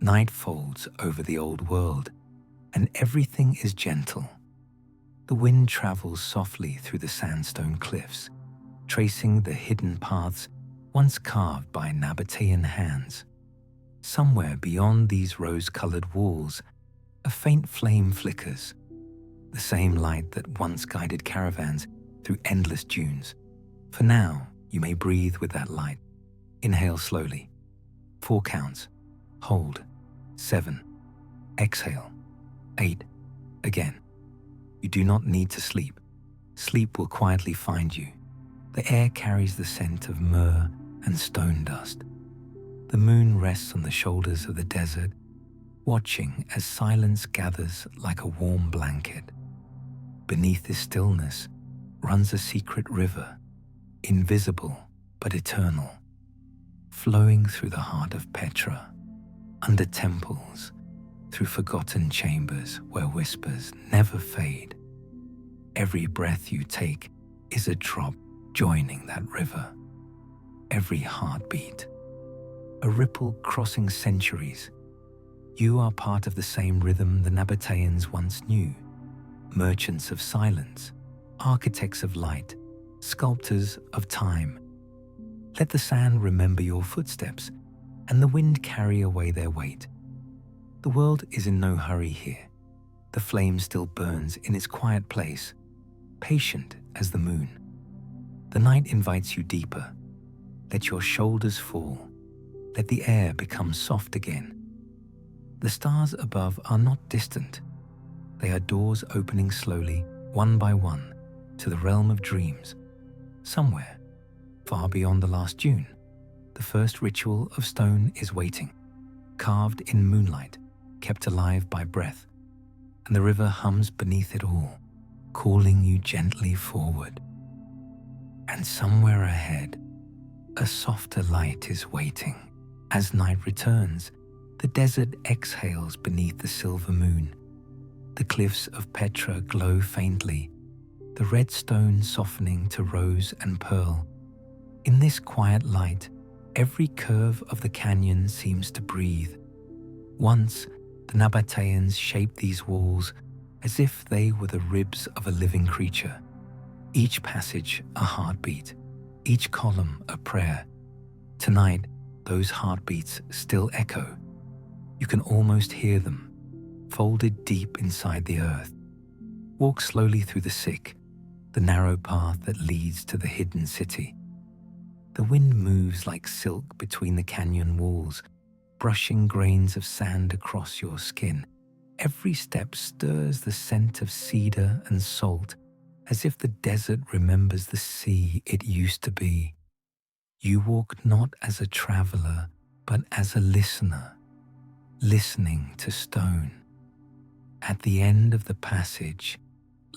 Night folds over the old world, and everything is gentle. The wind travels softly through the sandstone cliffs, tracing the hidden paths once carved by Nabataean hands. Somewhere beyond these rose-colored walls, a faint flame flickers, the same light that once guided caravans through endless dunes. For now, you may breathe with that light. Inhale slowly. 4 counts. Hold. 7. Exhale. 8. Again. You do not need to sleep. Sleep will quietly find you. The air carries the scent of myrrh and stone dust. The moon rests on the shoulders of the desert, watching as silence gathers like a warm blanket. Beneath this stillness runs a secret river, invisible but eternal, flowing through the heart of Petra, under temples, through forgotten chambers where whispers never fade. Every breath you take is a drop joining that river. Every heartbeat, a ripple crossing centuries. You are part of the same rhythm the Nabataeans once knew, merchants of silence, architects of light, sculptors of time. Let the sand remember your footsteps, and the wind carry away their weight. The world is in no hurry here. The flame still burns in its quiet place, patient as the moon. The night invites you deeper. Let your shoulders fall. Let the air become soft again. The stars above are not distant. They are doors opening slowly, one by one, to the realm of dreams. Somewhere, far beyond the last June, the first ritual of stone is waiting, carved in moonlight, kept alive by breath, and the river hums beneath it all, calling you gently forward. And somewhere ahead, a softer light is waiting. As night returns, the desert exhales beneath the silver moon. The cliffs of Petra glow faintly, the red stone softening to rose and pearl. In this quiet light, every curve of the canyon seems to breathe. Once, the Nabataeans shaped these walls as if they were the ribs of a living creature. Each passage a heartbeat, each column a prayer. Tonight, those heartbeats still echo. You can almost hear them, folded deep inside the earth. Walk slowly through the sick, the narrow path that leads to the hidden city. The wind moves like silk between the canyon walls, brushing grains of sand across your skin. Every step stirs the scent of cedar and salt, as if the desert remembers the sea it used to be. You walk not as a traveler, but as a listener, listening to stone. At the end of the passage,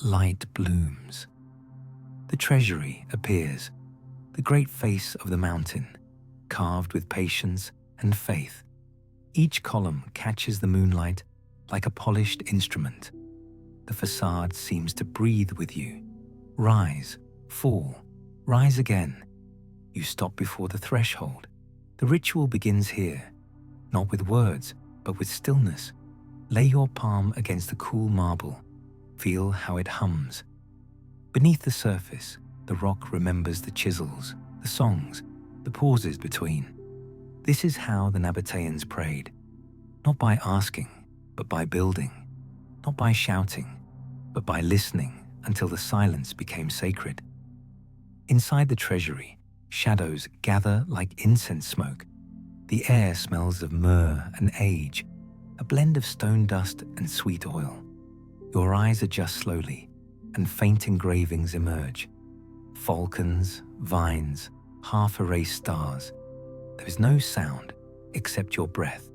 light blooms. The treasury appears, the great face of the mountain, carved with patience and faith. Each column catches the moonlight like a polished instrument. The facade seems to breathe with you. Rise, fall, rise again. You stop before the threshold. The ritual begins here, not with words, but with stillness. Lay your palm against the cool marble. Feel how it hums. Beneath the surface, the rock remembers the chisels, the songs, the pauses between. This is how the Nabataeans prayed, not by asking, but by building, not by shouting, but by listening until the silence became sacred. Inside the treasury, shadows gather like incense smoke. The air smells of myrrh and age, a blend of stone dust and sweet oil. Your eyes adjust slowly, and faint engravings emerge. Falcons, vines, half-erased stars. There is no sound except your breath.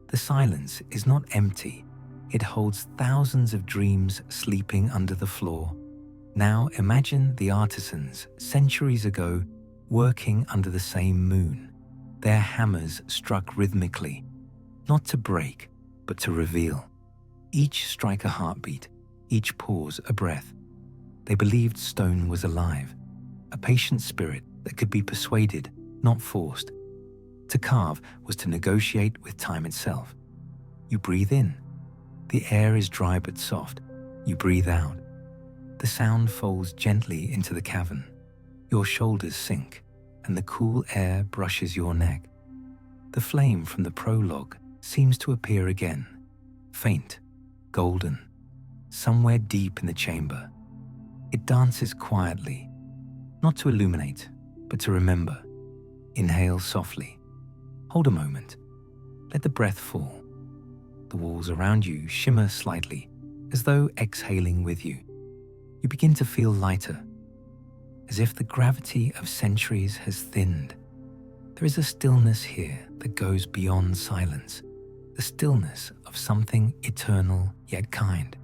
The silence is not empty. It holds thousands of dreams sleeping under the floor. Now imagine the artisans centuries ago working under the same moon. Their hammers struck rhythmically, not to break, but to reveal. Each strike a heartbeat, each pause a breath. They believed stone was alive, a patient spirit that could be persuaded, not forced. To carve was to negotiate with time itself. You breathe in. The air is dry but soft. You breathe out. The sound falls gently into the cavern. Your shoulders sink, and the cool air brushes your neck. The flame from the prologue seems to appear again, faint, golden, somewhere deep in the chamber. It dances quietly, not to illuminate, but to remember. Inhale softly. Hold a moment. Let the breath fall. The walls around you shimmer slightly, as though exhaling with you. You begin to feel lighter, as if the gravity of centuries has thinned. There is a stillness here that goes beyond silence, the stillness of something eternal yet kind.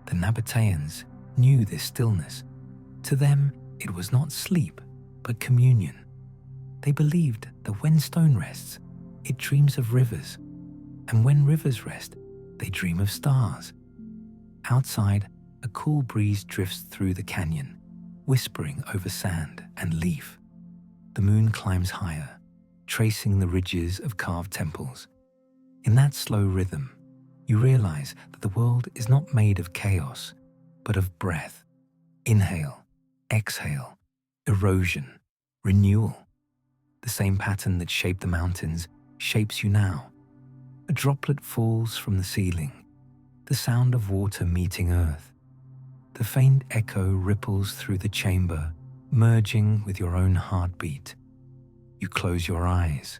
The Nabataeans knew this stillness. To them, it was not sleep, but communion. They believed that when stone rests, it dreams of rivers, and when rivers rest, they dream of stars. Outside, a cool breeze drifts through the canyon, whispering over sand and leaf. The moon climbs higher, tracing the ridges of carved temples. In that slow rhythm, you realize that the world is not made of chaos, but of breath. Inhale, exhale, erosion, renewal. The same pattern that shaped the mountains shapes you now. A droplet falls from the ceiling, the sound of water meeting earth. The faint echo ripples through the chamber, merging with your own heartbeat. You close your eyes.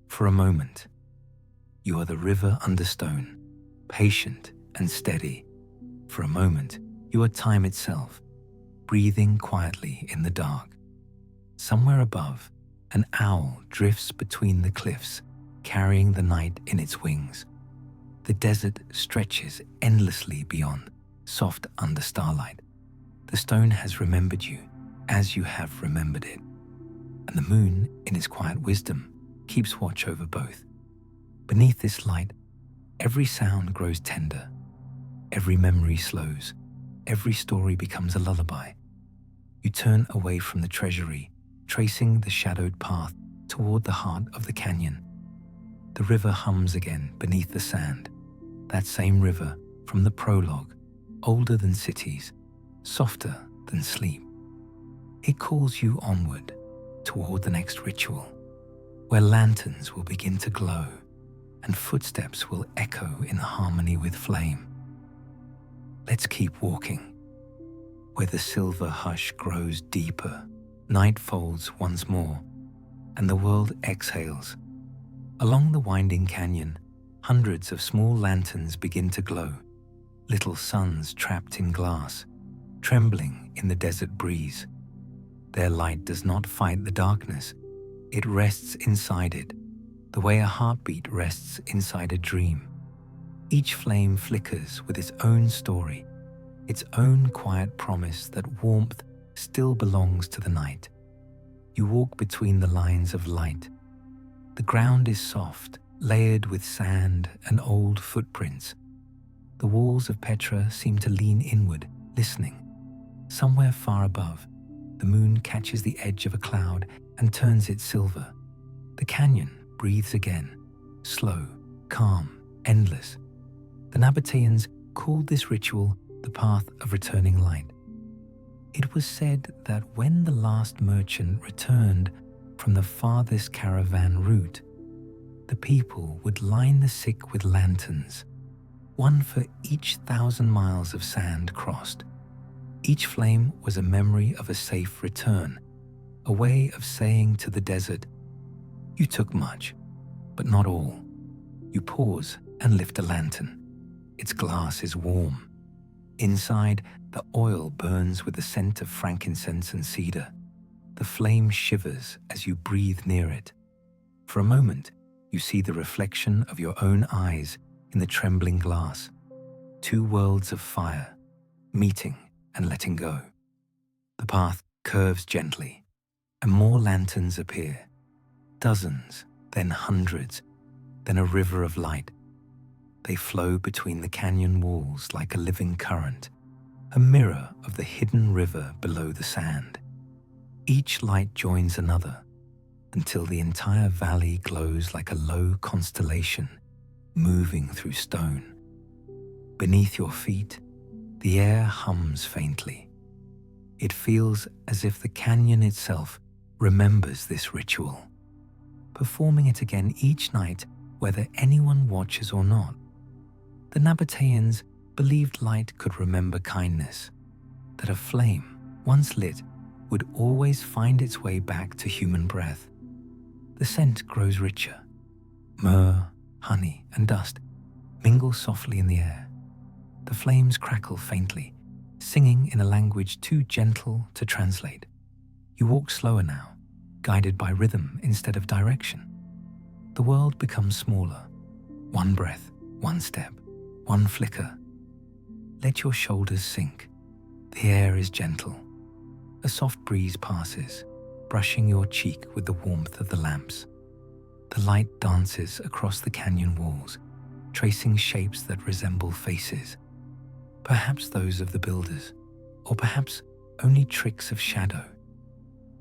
For a moment, you are the river under stone, patient and steady. For a moment, you are time itself, breathing quietly in the dark. Somewhere above, an owl drifts between the cliffs, carrying the night in its wings. The desert stretches endlessly beyond, soft under starlight. The stone has remembered you as you have remembered it. And the moon, in its quiet wisdom, keeps watch over both. Beneath this light, every sound grows tender. Every memory slows. Every story becomes a lullaby. You turn away from the treasury, tracing the shadowed path toward the heart of the canyon. The river hums again beneath the sand. That same river from the prologue, older than cities, softer than sleep. It calls you onward, toward the next ritual, where lanterns will begin to glow and footsteps will echo in harmony with flame. Let's keep walking. Where the silver hush grows deeper, night folds once more, and the world exhales. Along the winding canyon, hundreds of small lanterns begin to glow, little suns trapped in glass, trembling in the desert breeze. Their light does not fight the darkness, it rests inside it, the way a heartbeat rests inside a dream. Each flame flickers with its own story, its own quiet promise that warmth still belongs to the night. You walk between the lines of light. The ground is soft, layered with sand and old footprints. The walls of Petra seem to lean inward, listening. Somewhere far above, the moon catches the edge of a cloud and turns it silver. The canyon breathes again, slow, calm, endless. The Nabataeans called this ritual the path of returning light. It was said that when the last merchant returned from the farthest caravan route, the people would line the sick with lanterns, one for each 1,000 miles of sand crossed. Each flame was a memory of a safe return, a way of saying to the desert, "You took much, but not all." You pause and lift a lantern. Its glass is warm. Inside, the oil burns with the scent of frankincense and cedar. The flame shivers as you breathe near it. For a moment, you see the reflection of your own eyes in the trembling glass. Two worlds of fire, meeting and letting go. The path curves gently, and more lanterns appear. Dozens, then hundreds, then a river of light. They flow between the canyon walls like a living current, a mirror of the hidden river below the sand. Each light joins another, until the entire valley glows like a low constellation moving through stone. Beneath your feet, the air hums faintly. It feels as if the canyon itself remembers this ritual, performing it again each night whether anyone watches or not. The Nabataeans believed light could remember kindness, that a flame, once lit, would always find its way back to human breath. The scent grows richer. Myrrh, honey, and dust mingle softly in the air. The flames crackle faintly, singing in a language too gentle to translate. You walk slower now, guided by rhythm instead of direction. The world becomes smaller. One breath, one step, one flicker. Let your shoulders sink. The air is gentle. A soft breeze passes, brushing your cheek with the warmth of the lamps. The light dances across the canyon walls, tracing shapes that resemble faces. Perhaps those of the builders, or perhaps only tricks of shadow.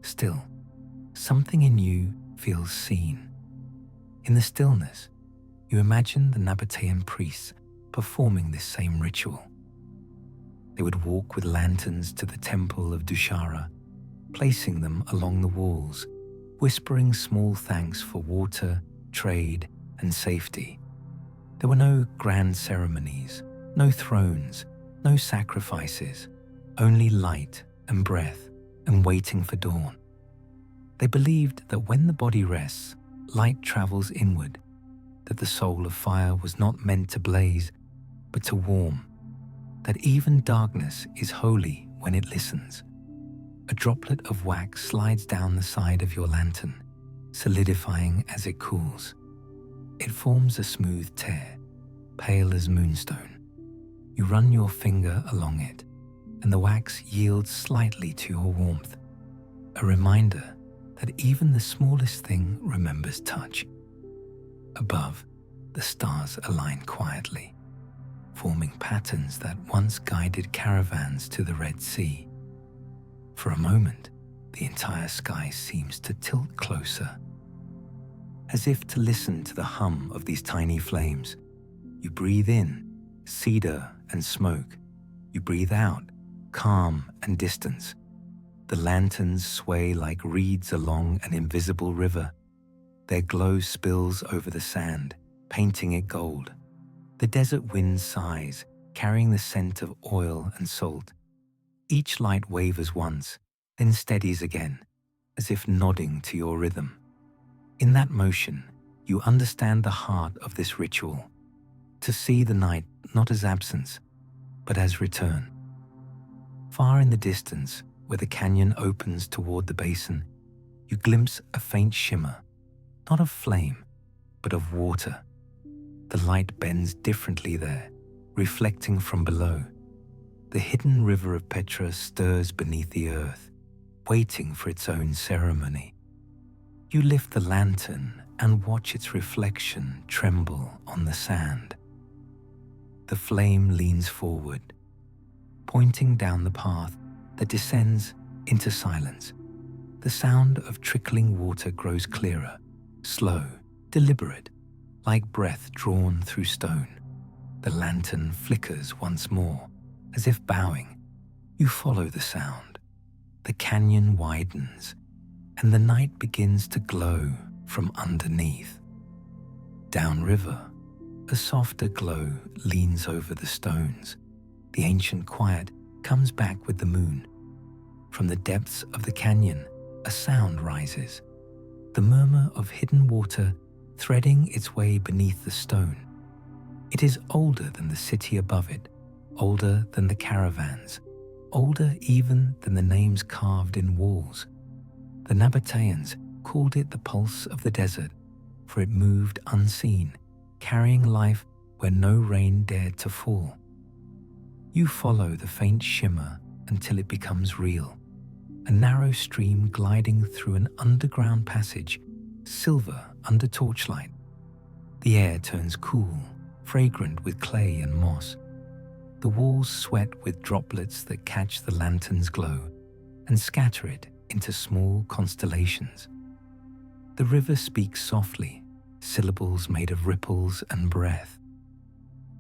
Still, something in you feels seen. In the stillness, you imagine the Nabataean priests performing this same ritual. They would walk with lanterns to the temple of Dushara, placing them along the walls, whispering small thanks for water, trade, and safety. There were no grand ceremonies, no thrones, no sacrifices, only light and breath and waiting for dawn. They believed that when the body rests, light travels inward, that the soul of fire was not meant to blaze, but to warm, that even darkness is holy when it listens. A droplet of wax slides down the side of your lantern, solidifying as it cools. It forms a smooth tear, pale as moonstone. You run your finger along it, and the wax yields slightly to your warmth, a reminder that even the smallest thing remembers touch. Above, the stars align quietly, forming patterns that once guided caravans to the Red Sea. For a moment, the entire sky seems to tilt closer. As if to listen to the hum of these tiny flames, you breathe in cedar and smoke. You breathe out calm and distance. The lanterns sway like reeds along an invisible river. Their glow spills over the sand, painting it gold. The desert wind sighs, carrying the scent of oil and salt. Each light wavers once, then steadies again, as if nodding to your rhythm. In that motion, you understand the heart of this ritual, to see the night not as absence, but as return. Far in the distance, where the canyon opens toward the basin, you glimpse a faint shimmer, not of flame, but of water. The light bends differently there, reflecting from below. The hidden river of Petra stirs beneath the earth, waiting for its own ceremony. You lift the lantern and watch its reflection tremble on the sand. The flame leans forward, pointing down the path that descends into silence. The sound of trickling water grows clearer, slow, deliberate, like breath drawn through stone. The lantern flickers once more, as if bowing. You follow the sound. The canyon widens, and the night begins to glow from underneath. Downriver, a softer glow leans over the stones. The ancient quiet comes back with the moon. From the depths of the canyon, a sound rises, the murmur of hidden water threading its way beneath the stone. It is older than the city above it, older than the caravans, older even than the names carved in walls. The Nabataeans called it the pulse of the desert, for it moved unseen, carrying life where no rain dared to fall. You follow the faint shimmer until it becomes real, a narrow stream gliding through an underground passage, silver under torchlight. The air turns cool, fragrant with clay and moss. The walls sweat with droplets that catch the lantern's glow and scatter it into small constellations. The river speaks softly, syllables made of ripples and breath.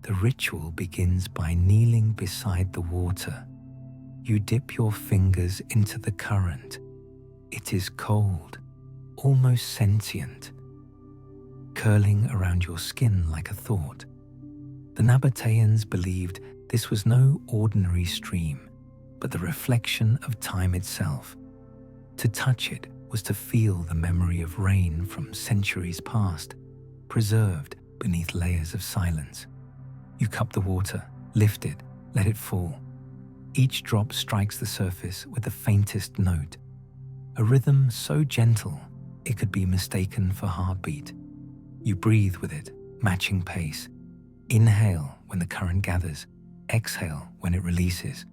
The ritual begins by kneeling beside the water. You dip your fingers into the current. It is cold, almost sentient, curling around your skin like a thought. The Nabataeans believed this was no ordinary stream, but the reflection of time itself. To touch it was to feel the memory of rain from centuries past, preserved beneath layers of silence. You cup the water, lift it, let it fall. Each drop strikes the surface with the faintest note, a rhythm so gentle it could be mistaken for heartbeat. You breathe with it, matching pace. Inhale when the current gathers, exhale when it releases.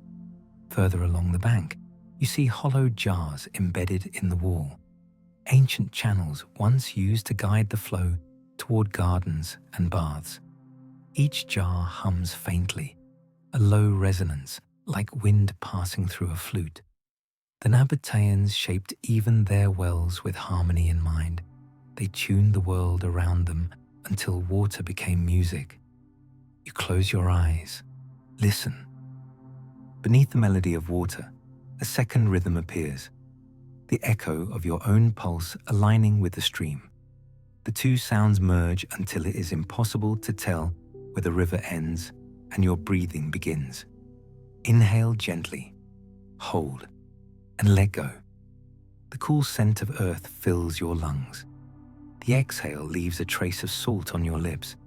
Further along the bank, you see hollow jars embedded in the wall, ancient channels once used to guide the flow toward gardens and baths. Each jar hums faintly, a low resonance like wind passing through a flute. The Nabataeans shaped even their wells with harmony in mind. They tuned the world around them until water became music. You close your eyes, listen. Beneath the melody of water, a second rhythm appears, the echo of your own pulse aligning with the stream. The two sounds merge until it is impossible to tell where the river ends and your breathing begins. Inhale gently, hold, and let go. The cool scent of earth fills your lungs. The exhale leaves a trace of salt on your lips.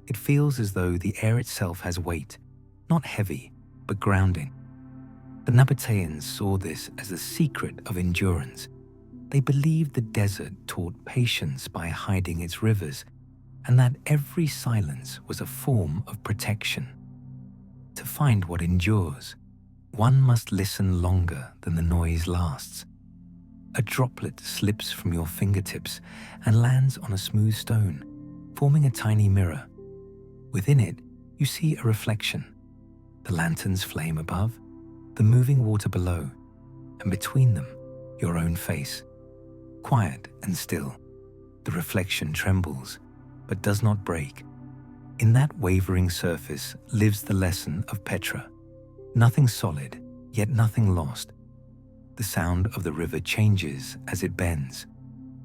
It feels as though the air itself has weight, not heavy, but grounding. The Nabataeans saw this as the secret of endurance. They believed the desert taught patience by hiding its rivers, and that every silence was a form of protection. To find what endures, one must listen longer than the noise lasts. A droplet slips from your fingertips and lands on a smooth stone, forming a tiny mirror. Within it, you see a reflection. The lantern's flame above, the moving water below, and between them, your own face. Quiet and still, the reflection trembles, but does not break. In that wavering surface lives the lesson of Petra. Nothing solid, yet nothing lost. The sound of the river changes as it bends.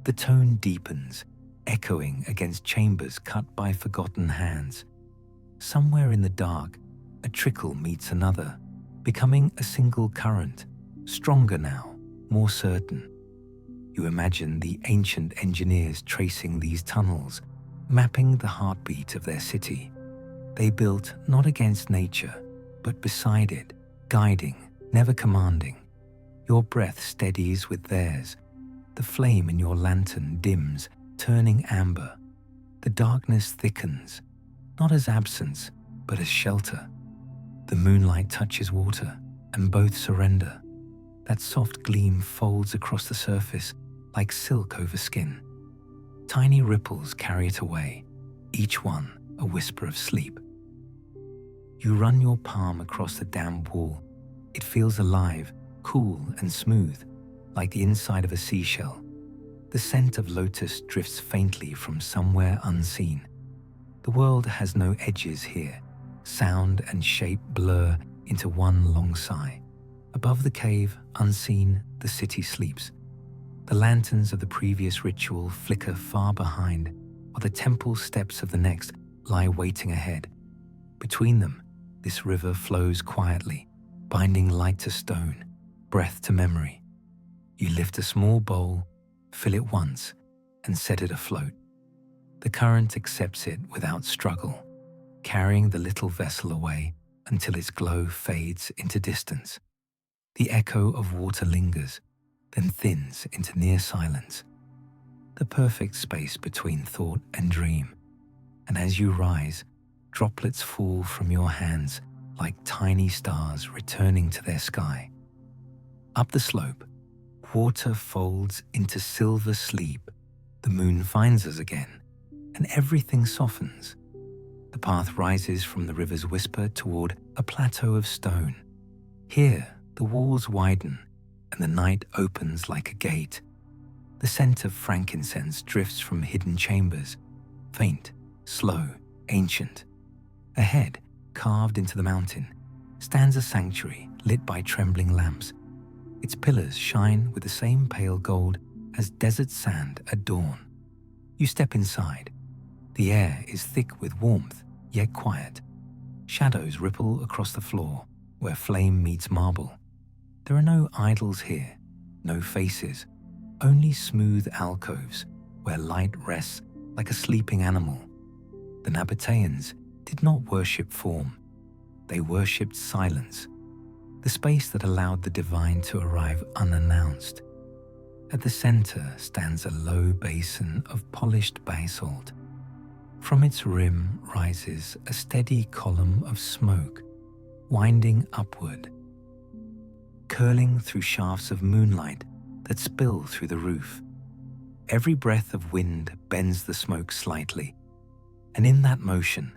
The tone deepens, echoing against chambers cut by forgotten hands. Somewhere in the dark, a trickle meets another, becoming a single current, stronger now, more certain. You imagine the ancient engineers tracing these tunnels, mapping the heartbeat of their city. They built not against nature, but beside it, guiding, never commanding. Your breath steadies with theirs. The flame in your lantern dims, turning amber. The darkness thickens, not as absence, but as shelter. The moonlight touches water, and both surrender. That soft gleam folds across the surface like silk over skin. Tiny ripples carry it away, each one a whisper of sleep. You run your palm across the damp wall. It feels alive, cool and smooth, like the inside of a seashell. The scent of lotus drifts faintly from somewhere unseen. The world has no edges here. Sound and shape blur into one long sigh. Above the cave, unseen, the city sleeps. The lanterns of the previous ritual flicker far behind, while the temple steps of the next lie waiting ahead. Between them, this river flows quietly, binding light to stone, breath to memory. You lift a small bowl, fill it once, and set it afloat. The current accepts it without struggle, carrying the little vessel away until its glow fades into distance. The echo of water lingers, then thins into near silence, the perfect space between thought and dream. And as you rise, droplets fall from your hands like tiny stars returning to their sky. Up the slope, water folds into silver sleep. The moon finds us again, and everything softens. The path rises from the river's whisper toward a plateau of stone. Here, the walls widen, and the night opens like a gate. The scent of frankincense drifts from hidden chambers, faint, slow, ancient. Ahead, carved into the mountain, stands a sanctuary lit by trembling lamps. Its pillars shine with the same pale gold as desert sand at dawn. You step inside. The air is thick with warmth, yet quiet. Shadows ripple across the floor where flame meets marble. There are no idols here, no faces, only smooth alcoves where light rests like a sleeping animal. The Nabataeans did not worship form. They worshipped silence, the space that allowed the divine to arrive unannounced. At the center stands a low basin of polished basalt. From its rim rises a steady column of smoke, winding upward, curling through shafts of moonlight that spill through the roof. Every breath of wind bends the smoke slightly, and in that motion,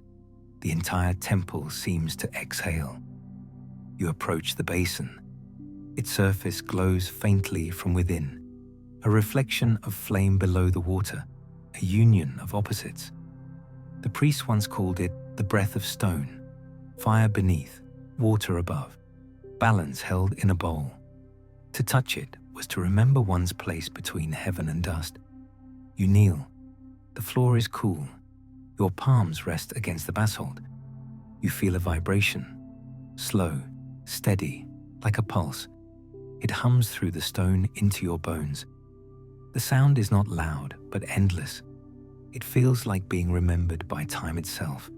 the entire temple seems to exhale. You approach the basin. Its surface glows faintly from within, a reflection of flame below the water, a union of opposites. The priests once called it the breath of stone, fire beneath, water above, balance held in a bowl. To touch it was to remember one's place between heaven and dust. You kneel. The floor is cool. Your palms rest against the basalt. You feel a vibration, slow, steady, like a pulse. It hums through the stone into your bones. The sound is not loud, but endless. It feels like being remembered by time itself.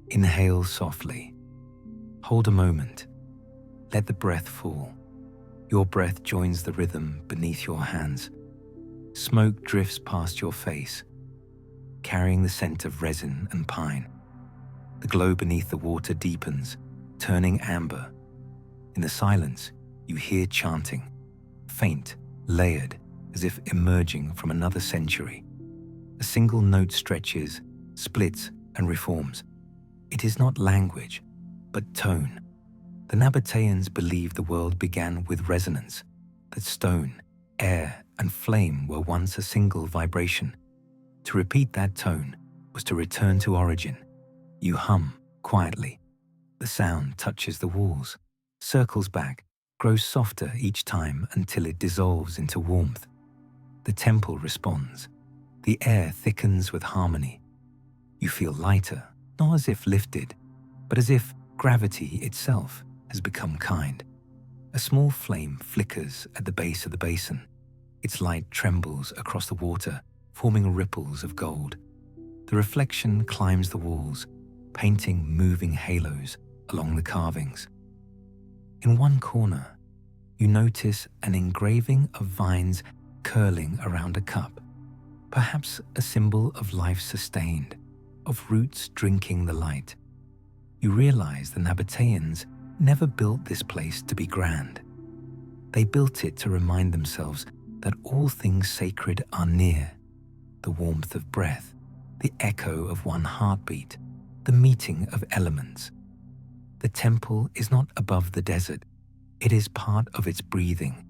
Inhale softly. Hold a moment. Let the breath fall. Your breath joins the rhythm beneath your hands. Smoke drifts past your face, carrying the scent of resin and pine. The glow beneath the water deepens, turning amber. In the silence, you hear chanting, faint, layered, as if emerging from another century. A single note stretches, splits, and reforms. It is not language, but tone. The Nabataeans believe the world began with resonance, that stone, air, and flame were once a single vibration. To repeat that tone was to return to origin. You hum quietly. The sound touches the walls, circles back, grows softer each time until it dissolves into warmth. The temple responds. The air thickens with harmony. You feel lighter, not as if lifted, but as if gravity itself has become kind. A small flame flickers at the base of the basin. Its light trembles across the water, forming ripples of gold. The reflection climbs the walls, painting moving halos along the carvings. In one corner, you notice an engraving of vines curling around a cup, perhaps a symbol of life sustained, of roots drinking the light. You realize the Nabataeans never built this place to be grand. They built it to remind themselves that all things sacred are near. The warmth of breath, the echo of one heartbeat, the meeting of elements. The temple is not above the desert. It is part of its breathing.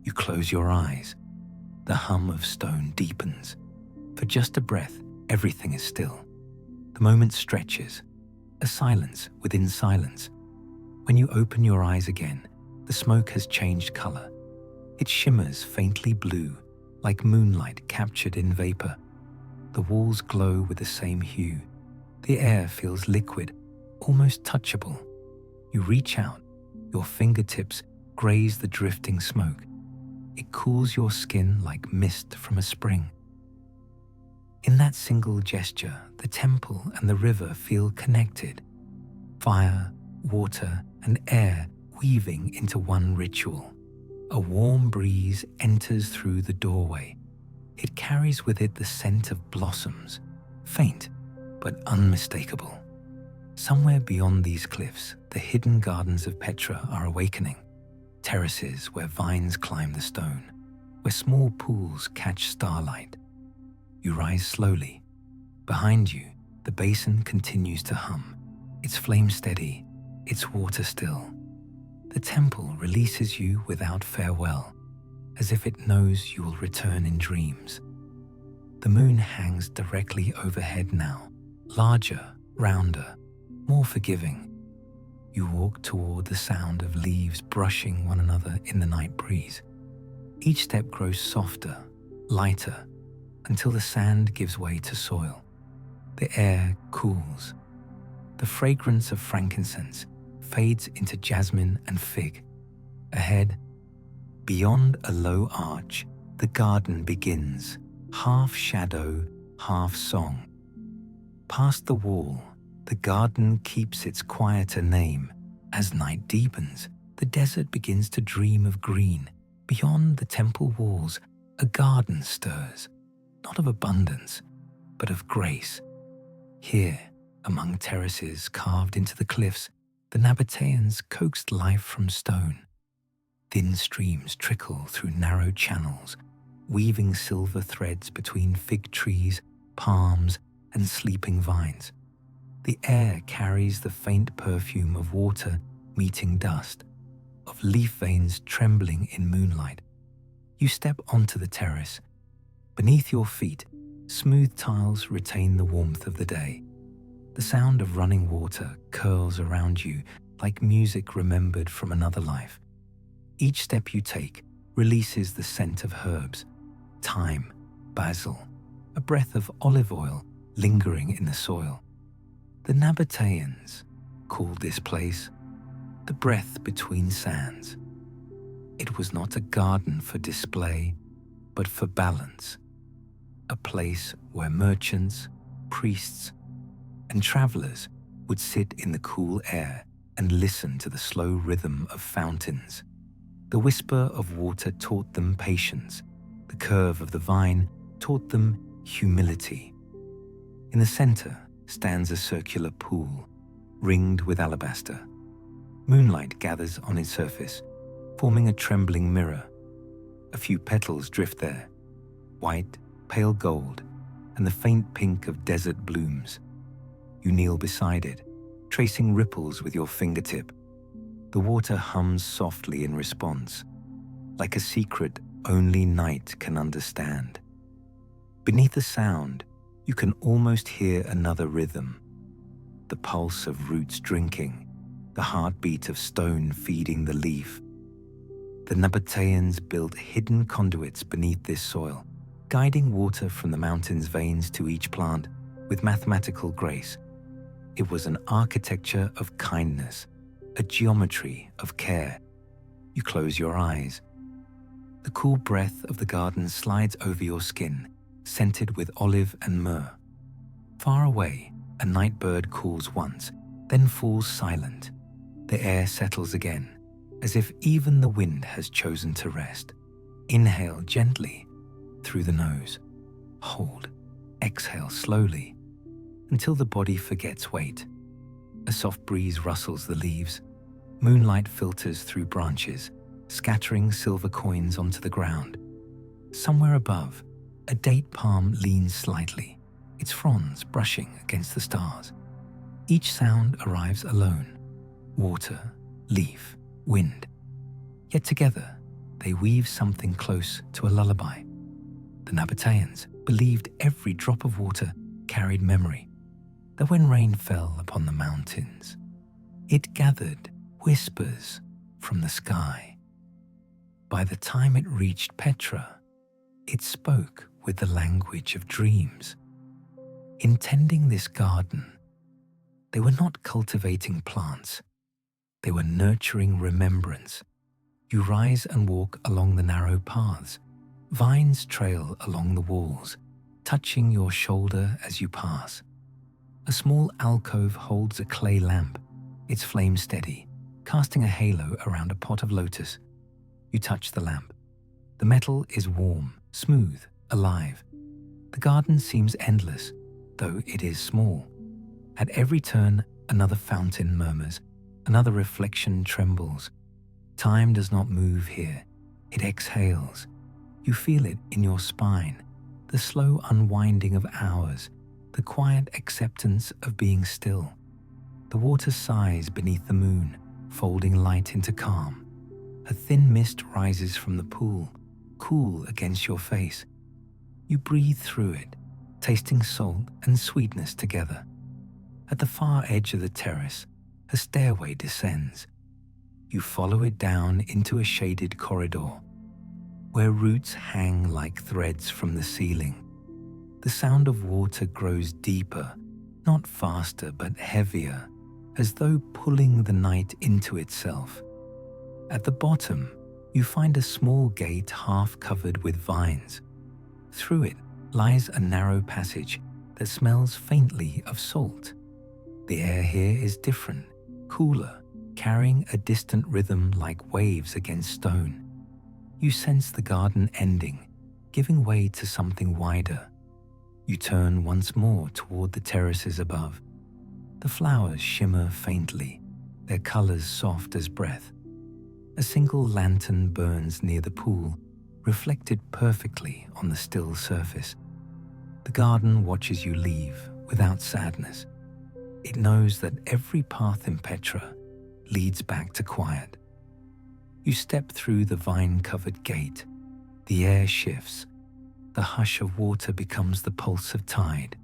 You close your eyes. The hum of stone deepens. For just a breath, everything is still. The moment stretches, a silence within silence. When you open your eyes again, the smoke has changed color. It shimmers faintly blue, like moonlight captured in vapor. The walls glow with the same hue. The air feels liquid, almost touchable. You reach out. Your fingertips graze the drifting smoke. It cools your skin like mist from a spring. In that single gesture, the temple and the river feel connected. Fire, water, and air weaving into one ritual. A warm breeze enters through the doorway. It carries with it the scent of blossoms, faint but unmistakable. Somewhere beyond these cliffs, the hidden gardens of Petra are awakening. Terraces where vines climb the stone, where small pools catch starlight. You rise slowly. Behind you, the basin continues to hum, its flame steady, its water still. The temple releases you without farewell. as if it knows you will return in dreams. The moon hangs directly overhead now, larger, rounder, more forgiving. You walk toward the sound of leaves brushing one another in the night breeze. Each step grows softer, lighter, until the sand gives way to soil. The air cools. The fragrance of frankincense fades into jasmine and fig. Ahead, beyond a low arch, the garden begins, half shadow, half song. Past the wall, the garden keeps its quieter name. As night deepens, the desert begins to dream of green. Beyond the temple walls, a garden stirs, not of abundance, but of grace. Here, among terraces carved into the cliffs, the Nabataeans coaxed life from stone. Thin streams trickle through narrow channels, weaving silver threads between fig trees, palms, and sleeping vines. The air carries the faint perfume of water meeting dust, of leaf veins trembling in moonlight. You step onto the terrace. Beneath your feet, smooth tiles retain the warmth of the day. The sound of running water curls around you like music remembered from another life. Each step you take releases the scent of herbs, thyme, basil, a breath of olive oil lingering in the soil. The Nabataeans called this place the breath between sands. It was not a garden for display, but for balance, a place where merchants, priests, and travelers would sit in the cool air and listen to the slow rhythm of fountains. The whisper of water taught them patience. The curve of the vine taught them humility. In the center stands a circular pool, ringed with alabaster. Moonlight gathers on its surface, forming a trembling mirror. A few petals drift there, white, pale gold, and the faint pink of desert blooms. You kneel beside it, tracing ripples with your fingertip. The water hums softly in response, like a secret only night can understand. Beneath the sound, you can almost hear another rhythm, the pulse of roots drinking, the heartbeat of stone feeding the leaf. The Nabataeans built hidden conduits beneath this soil, guiding water from the mountain's veins to each plant with mathematical grace. It was an architecture of kindness, a geometry of care. You close your eyes. The cool breath of the garden slides over your skin, scented with olive and myrrh. Far away, a night bird calls once, then falls silent. The air settles again, as if even the wind has chosen to rest. Inhale gently through the nose. Hold. Exhale slowly until the body forgets weight. A soft breeze rustles the leaves. Moonlight filters through branches, scattering silver coins onto the ground. Somewhere above, a date palm leans slightly, its fronds brushing against the stars. Each sound arrives alone: water, leaf, wind. Yet together, they weave something close to a lullaby. The Nabataeans believed every drop of water carried memory, that when rain fell upon the mountains, it gathered whispers from the sky. By the time it reached Petra, it spoke with the language of dreams. In tending this garden, they were not cultivating plants, they were nurturing remembrance. You rise and walk along the narrow paths. Vines trail along the walls, touching your shoulder as you pass. A small alcove holds a clay lamp, its flame steady, casting a halo around a pot of lotus. You touch the lamp. The metal is warm, smooth, alive. The garden seems endless, though it is small. At every turn, another fountain murmurs, another reflection trembles. Time does not move here, it exhales. You feel it in your spine, the slow unwinding of hours, the quiet acceptance of being still. The water sighs beneath the moon, folding light into calm. A thin mist rises from the pool, cool against your face. You breathe through it, tasting salt and sweetness together. At the far edge of the terrace, a stairway descends. You follow it down into a shaded corridor, where roots hang like threads from the ceiling. The sound of water grows deeper, not faster but heavier, as though pulling the night into itself. At the bottom, you find a small gate half covered with vines. Through it lies a narrow passage that smells faintly of salt. The air here is different, cooler, carrying a distant rhythm like waves against stone. You sense the garden ending, giving way to something wider. You turn once more toward the terraces above. The flowers shimmer faintly, their colors soft as breath. A single lantern burns near the pool, reflected perfectly on the still surface. The garden watches you leave without sadness. It knows that every path in Petra leads back to quiet. You step through the vine-covered gate. The air shifts. The hush of water becomes the pulse of tide.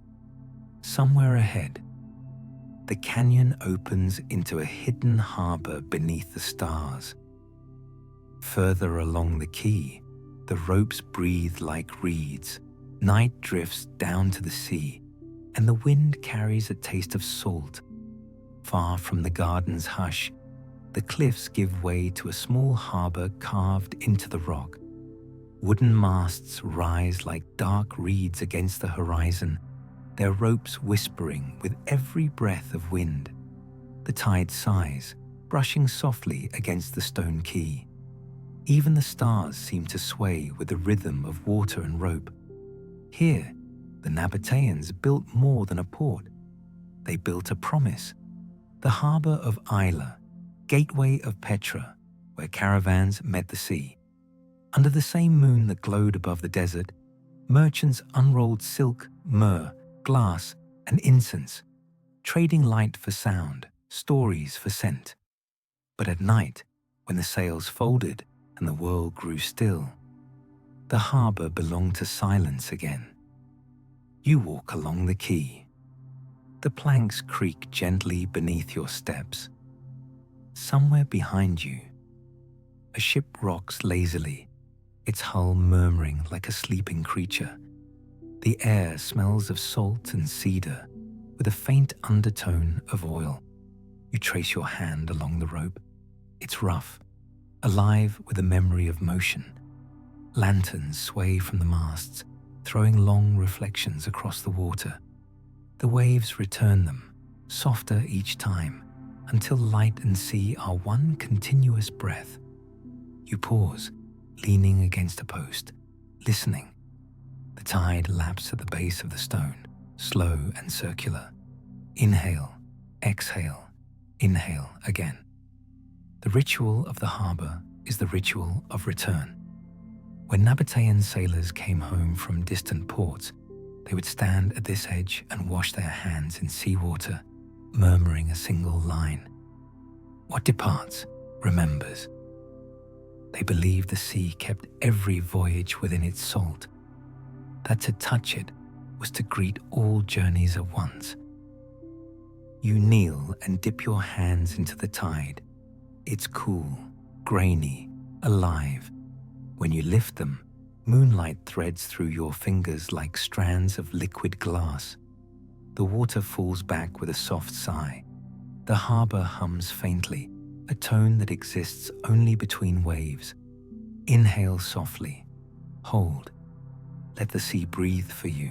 Somewhere ahead, the canyon opens into a hidden harbor beneath the stars. Further along the quay, the ropes breathe like reeds. Night drifts down to the sea, and the wind carries a taste of salt. Far from the garden's hush, the cliffs give way to a small harbor carved into the rock. Wooden masts rise like dark reeds against the horizon, their ropes whispering with every breath of wind. The tide sighs, brushing softly against the stone quay. Even the stars seem to sway with the rhythm of water and rope. Here, the Nabataeans built more than a port. They built a promise. The harbor of Isla, gateway of Petra, where caravans met the sea. Under the same moon that glowed above the desert, merchants unrolled silk, myrrh, glass, and incense, trading light for sound, stories for scent. But at night, when the sails folded and the world grew still, the harbor belonged to silence again. You walk along the quay. The planks creak gently beneath your steps. Somewhere behind you, a ship rocks lazily, its hull murmuring like a sleeping creature. The air smells of salt and cedar, with a faint undertone of oil. You trace your hand along the rope. It's rough, alive with a memory of motion. Lanterns sway from the masts, throwing long reflections across the water. The waves return them, softer each time, until light and sea are one continuous breath. You pause, leaning against a post, listening. The tide laps at the base of the stone, slow and circular. Inhale, exhale, inhale again. The ritual of the harbor is the ritual of return. When Nabataean sailors came home from distant ports, they would stand at this edge and wash their hands in seawater, murmuring a single line. What departs, remembers. They believed the sea kept every voyage within its salt, that to touch it was to greet all journeys at once. You kneel and dip your hands into the tide. It's cool, grainy, alive. When you lift them, moonlight threads through your fingers like strands of liquid glass. The water falls back with a soft sigh. The harbor hums faintly, a tone that exists only between waves. Inhale softly. Hold. Let the sea breathe for you.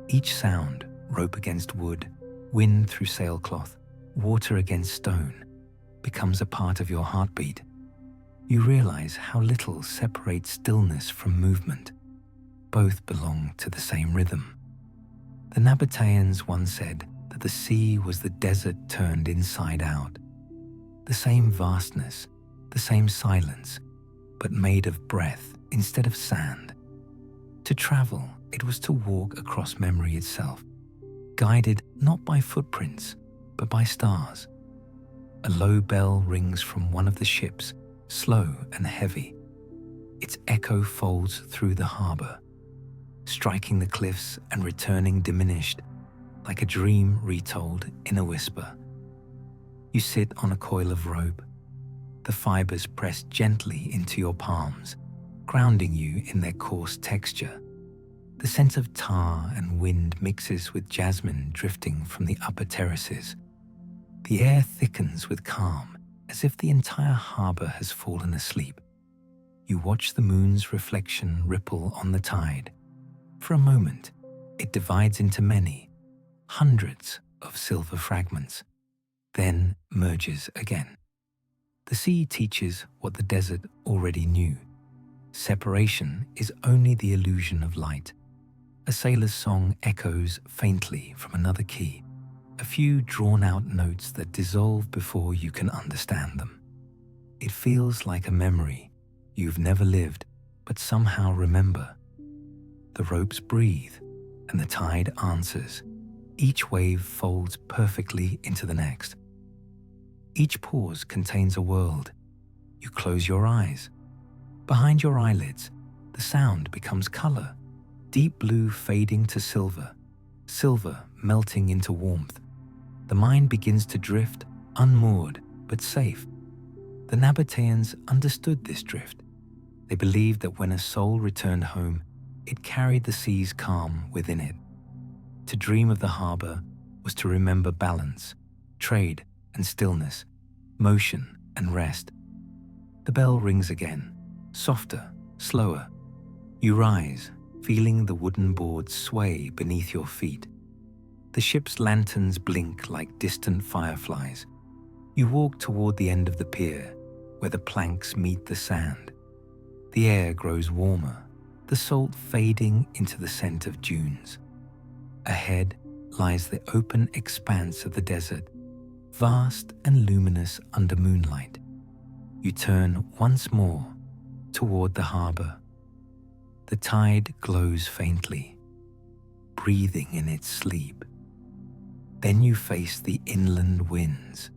Each sound, rope against wood, wind through sailcloth, water against stone, becomes a part of your heartbeat. You realize how little separates stillness from movement. Both belong to the same rhythm. The Nabataeans once said that the sea was the desert turned inside out. The same vastness, the same silence, but made of breath instead of sand. To travel, it was to walk across memory itself, guided not by footprints, but by stars. A low bell rings from one of the ships, slow and heavy. its echo folds through the harbor, striking the cliffs and returning diminished, like a dream retold in a whisper. You sit on a coil of rope, the fibers pressed gently into your palms, grounding you in their coarse texture. The scent of tar and wind mixes with jasmine drifting from the upper terraces. The air thickens with calm, as if the entire harbor has fallen asleep. You watch the moon's reflection ripple on the tide. For a moment, it divides into many, hundreds of silver fragments, then merges again. The sea teaches what the desert already knew. Separation is only the illusion of light. A sailor's song echoes faintly from another key, a few drawn-out notes that dissolve before you can understand them. It feels like a memory you've never lived, but somehow remember. The ropes breathe, and the tide answers. Each wave folds perfectly into the next. Each pause contains a world. You close your eyes. Behind your eyelids, the sound becomes color, deep blue fading to silver, silver melting into warmth. The mind begins to drift, unmoored but safe. The Nabataeans understood this drift. They believed that when a soul returned home, it carried the sea's calm within it. To dream of the harbor was to remember balance, trade and stillness, motion and rest. The bell rings again, softer, slower. You rise, feeling the wooden boards sway beneath your feet. The ship's lanterns blink like distant fireflies. You walk toward the end of the pier, where the planks meet the sand. The air grows warmer, the salt fading into the scent of dunes. Ahead lies the open expanse of the desert, vast and luminous under moonlight. You turn once more toward the harbor. The tide glows faintly, breathing in its sleep. Then you face the inland winds,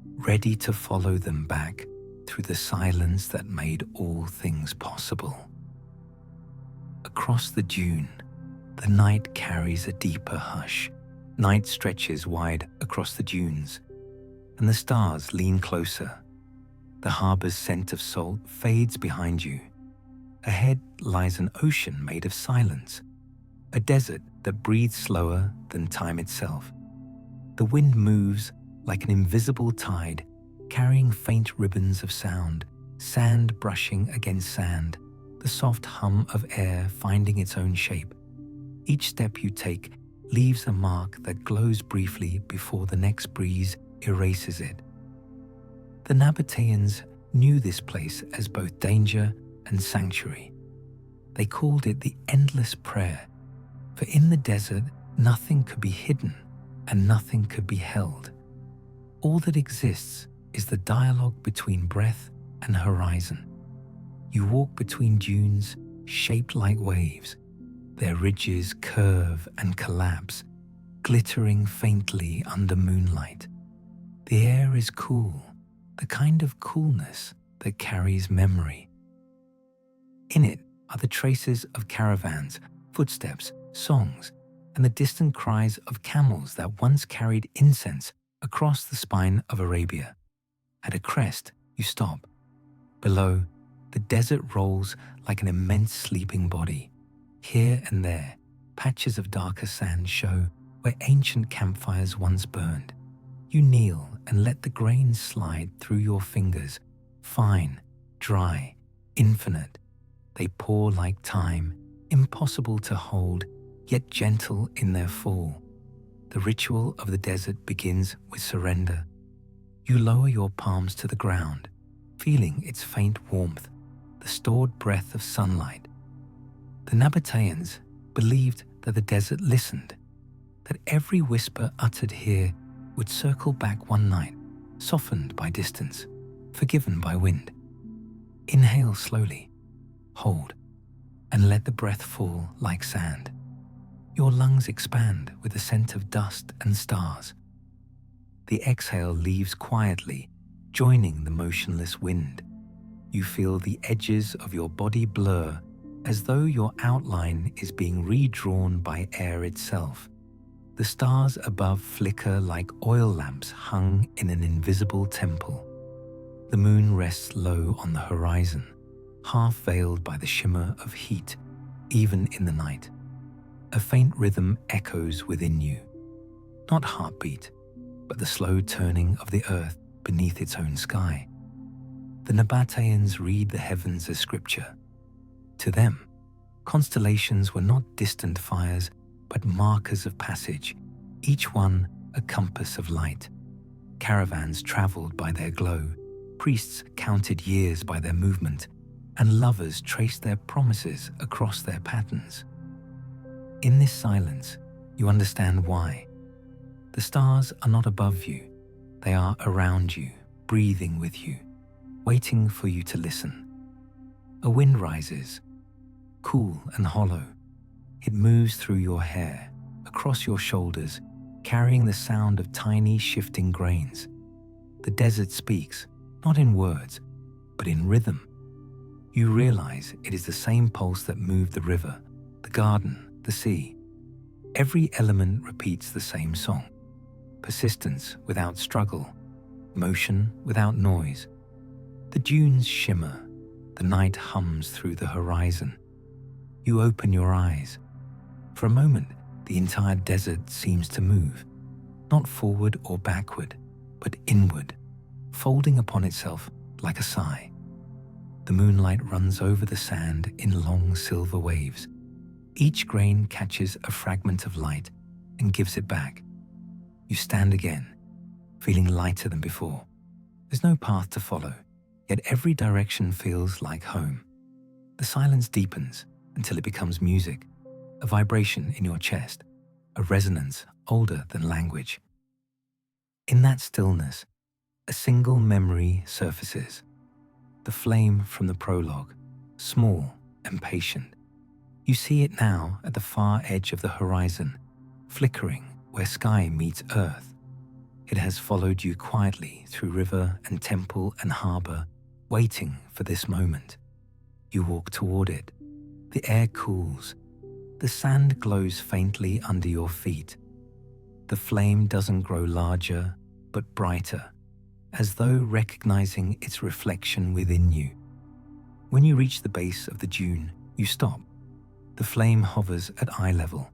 ready to follow them back through the silence that made all things possible. Across the dune, the night carries a deeper hush. Night stretches wide across the dunes, and the stars lean closer. The harbor's scent of salt fades behind you. Ahead lies an ocean made of silence, a desert that breathes slower than time itself. The wind moves like an invisible tide, carrying faint ribbons of sound, sand brushing against sand, the soft hum of air finding its own shape. Each step you take leaves a mark that glows briefly before the next breeze erases it. The Nabataeans knew this place as both danger and sanctuary. They called it the endless prayer, for in the desert nothing could be hidden and nothing could be held. All that exists is the dialogue between breath and horizon. You walk between dunes shaped like waves. Their ridges curve and collapse, glittering faintly under moonlight. The air is cool, the kind of coolness that carries memory. In it are the traces of caravans, footsteps, songs, and the distant cries of camels that once carried incense across the spine of Arabia. At a crest, you stop. Below, the desert rolls like an immense sleeping body. Here and there, patches of darker sand show where ancient campfires once burned. You kneel and let the grains slide through your fingers, fine, dry, infinite. They pour like time, impossible to hold, yet gentle in their fall. The ritual of the desert begins with surrender. You lower your palms to the ground, feeling its faint warmth, the stored breath of sunlight. The Nabataeans believed that the desert listened, that every whisper uttered here would circle back one night, softened by distance, forgiven by wind. Inhale slowly, hold, and let the breath fall like sand. Your lungs expand with the scent of dust and stars. The exhale leaves quietly, joining the motionless wind. You feel the edges of your body blur as though your outline is being redrawn by air itself. The stars above flicker like oil lamps hung in an invisible temple. The moon rests low on the horizon, half veiled by the shimmer of heat, even in the night. A faint rhythm echoes within you, not heartbeat, but the slow turning of the earth beneath its own sky. The Nabataeans read the heavens as scripture. To them, constellations were not distant fires, but markers of passage, each one a compass of light. Caravans traveled by their glow, priests counted years by their movement, and lovers traced their promises across their patterns. In this silence, you understand why. The stars are not above you, they are around you, breathing with you, waiting for you to listen. A wind rises, cool and hollow. It moves through your hair, across your shoulders, carrying the sound of tiny shifting grains. The desert speaks, not in words, but in rhythm. You realize it is the same pulse that moved the river, the garden, the sea. Every element repeats the same song. Persistence without struggle, motion without noise. The dunes shimmer, the night hums through the horizon. You open your eyes. For a moment, the entire desert seems to move, not forward or backward, but inward, folding upon itself like a sigh. The moonlight runs over the sand in long silver waves. Each grain catches a fragment of light and gives it back. You stand again, feeling lighter than before. There's no path to follow, yet every direction feels like home. The silence deepens until it becomes music, a vibration in your chest, a resonance older than language. In that stillness, a single memory surfaces. The flame from the prologue, small and patient. You see it now at the far edge of the horizon, flickering where sky meets earth. It has followed you quietly through river and temple and harbor, waiting for this moment. You walk toward it. The air cools. The sand glows faintly under your feet. The flame doesn't grow larger, but brighter, as though recognizing its reflection within you. When you reach the base of the dune, you stop. The flame hovers at eye level,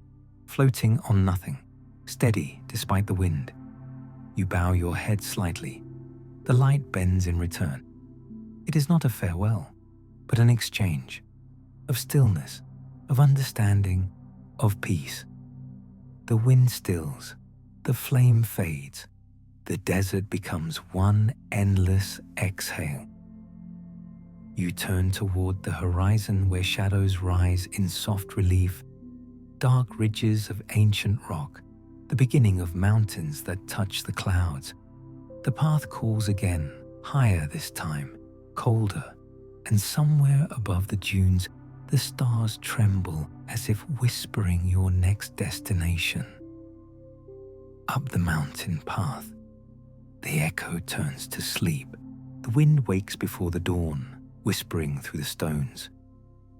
floating on nothing, steady despite the wind. You bow your head slightly. The light bends in return. It is not a farewell, but an exchange of stillness, of understanding, of peace. The wind stills, the flame fades, the desert becomes one endless exhale. You turn toward the horizon where shadows rise in soft relief, dark ridges of ancient rock, the beginning of mountains that touch the clouds. The path calls again, higher this time, colder, and somewhere above the dunes, the stars tremble as if whispering your next destination. Up the mountain path, the echo turns to sleep. The wind wakes before the dawn, whispering through the stones.